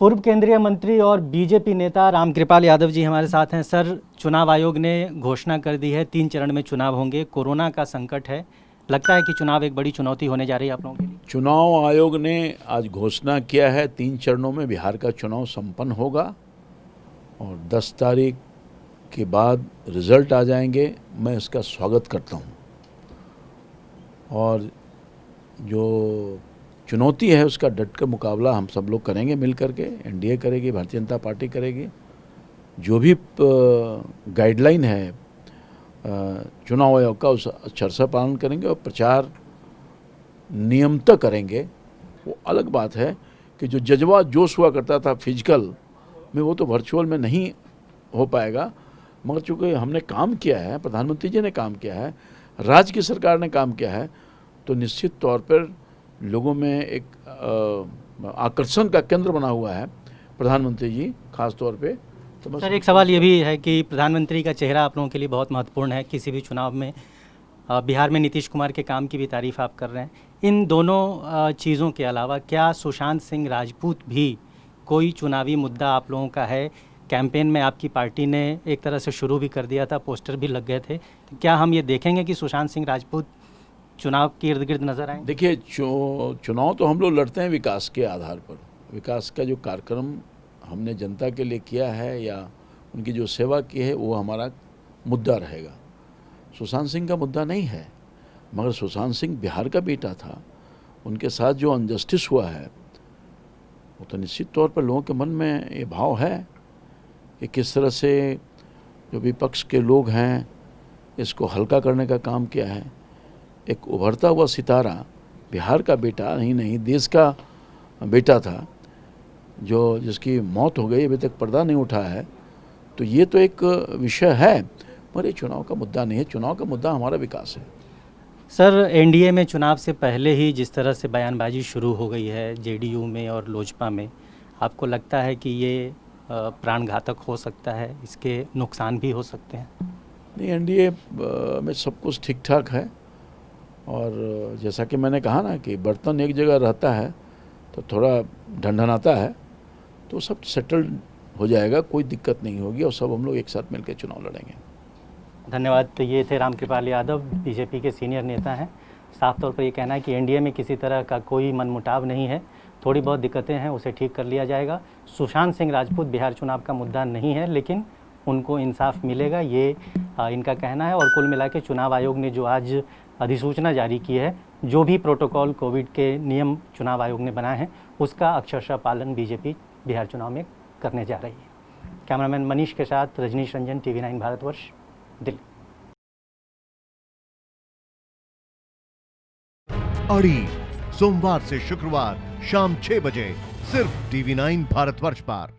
पूर्व केंद्रीय मंत्री और बीजेपी नेता रामकृपाल यादव जी हमारे साथ हैं। सर, चुनाव आयोग ने घोषणा कर दी है 3 चरण में चुनाव होंगे। कोरोना का संकट है, लगता है कि चुनाव एक बड़ी चुनौती होने जा रही है आप लोगों के लिए। चुनाव आयोग ने आज घोषणा किया है 3 चरणों में बिहार का चुनाव संपन्न होगा और 10 तारीख के बाद रिजल्ट आ जाएंगे। मैं इसका स्वागत करता हूं और जो चुनौती है उसका डट कर मुकाबला हम सब लोग करेंगे, मिल करके एनडीए करेगी, भारतीय जनता पार्टी करेगी। जो भी गाइडलाइन है चुनाव आयोग का उस अक्षर से पालन करेंगे और प्रचार नियमतः करेंगे। वो अलग बात है कि जो जज्बा जोश हुआ करता था फिजिकल में वो तो वर्चुअल में नहीं हो पाएगा, मगर चूँकि हमने काम किया है, प्रधानमंत्री जी ने काम किया है, राज्य की सरकार ने काम किया है, तो निश्चित तौर पर लोगों में एक आकर्षण का केंद्र बना हुआ है प्रधानमंत्री जी खास तौर पे। तो सर, एक सवाल ये भी है कि प्रधानमंत्री का चेहरा आप लोगों के लिए बहुत महत्वपूर्ण है किसी भी चुनाव में। बिहार में नीतीश कुमार के काम की भी तारीफ आप कर रहे हैं। इन दोनों चीज़ों के अलावा क्या सुशांत सिंह राजपूत भी कोई चुनावी मुद्दा आप लोगों का है? कैंपेन में आपकी पार्टी ने एक तरह से शुरू भी कर दिया था, पोस्टर भी लग गए थे, तो क्या हम ये देखेंगे कि सुशांत सिंह राजपूत चुनाव के इर्द गिर्द नजर आए? देखिए, चुनाव तो हम लोग लड़ते हैं विकास के आधार पर। विकास का जो कार्यक्रम हमने जनता के लिए किया है या उनकी जो सेवा की है वो हमारा मुद्दा रहेगा। सुशांत सिंह का मुद्दा नहीं है, मगर सुशांत सिंह बिहार का बेटा था, उनके साथ जो अनजस्टिस हुआ है वो तो निश्चित तौर पर लोगों के मन में ये भाव है कि किस तरह से जो विपक्ष के लोग हैं इसको हल्का करने का काम किया है। एक उभरता हुआ सितारा, बिहार का बेटा नहीं देश का बेटा था, जो जिसकी मौत हो गई, अभी तक पर्दा नहीं उठा है। तो ये तो एक विषय है, पर ये चुनाव का मुद्दा नहीं है। चुनाव का मुद्दा हमारा विकास है। सर, एनडीए में चुनाव से पहले ही जिस तरह से बयानबाजी शुरू हो गई है जेडीयू में और लोजपा में, आपको लगता है कि ये प्राणघातक हो सकता है, इसके नुकसान भी हो सकते हैं? नहीं, एनडीए में सब कुछ ठीक ठाक है और जैसा कि मैंने कहा ना कि बर्तन एक जगह रहता है तो थोड़ा ढनढनाता है, तो सब सेटल्ड हो जाएगा, कोई दिक्कत नहीं होगी और सब हम लोग एक साथ मिलकर चुनाव लड़ेंगे। धन्यवाद। तो ये थे रामकृपाल यादव, बीजेपी के सीनियर नेता हैं। साफ तौर पर ये कहना है कि एनडीए में किसी तरह का कोई मनमुटाव नहीं है, थोड़ी बहुत दिक्कतें हैं उसे ठीक कर लिया जाएगा। सुशांत सिंह राजपूत बिहार चुनाव का मुद्दा नहीं है, लेकिन उनको इंसाफ मिलेगा, ये इनका कहना है। और कुल मिला के चुनाव आयोग ने जो आज अधिसूचना जारी की है, जो भी प्रोटोकॉल कोविड के नियम चुनाव आयोग ने बनाए हैं उसका अक्षरशः पालन बीजेपी बिहार चुनाव में करने जा रही है। कैमरामैन मनीष के साथ रजनीश रंजन, TV9 भारतवर्ष, दिल्ली। अड़ी सोमवार से शुक्रवार शाम 6 बजे सिर्फ TV9 भारतवर्ष पर।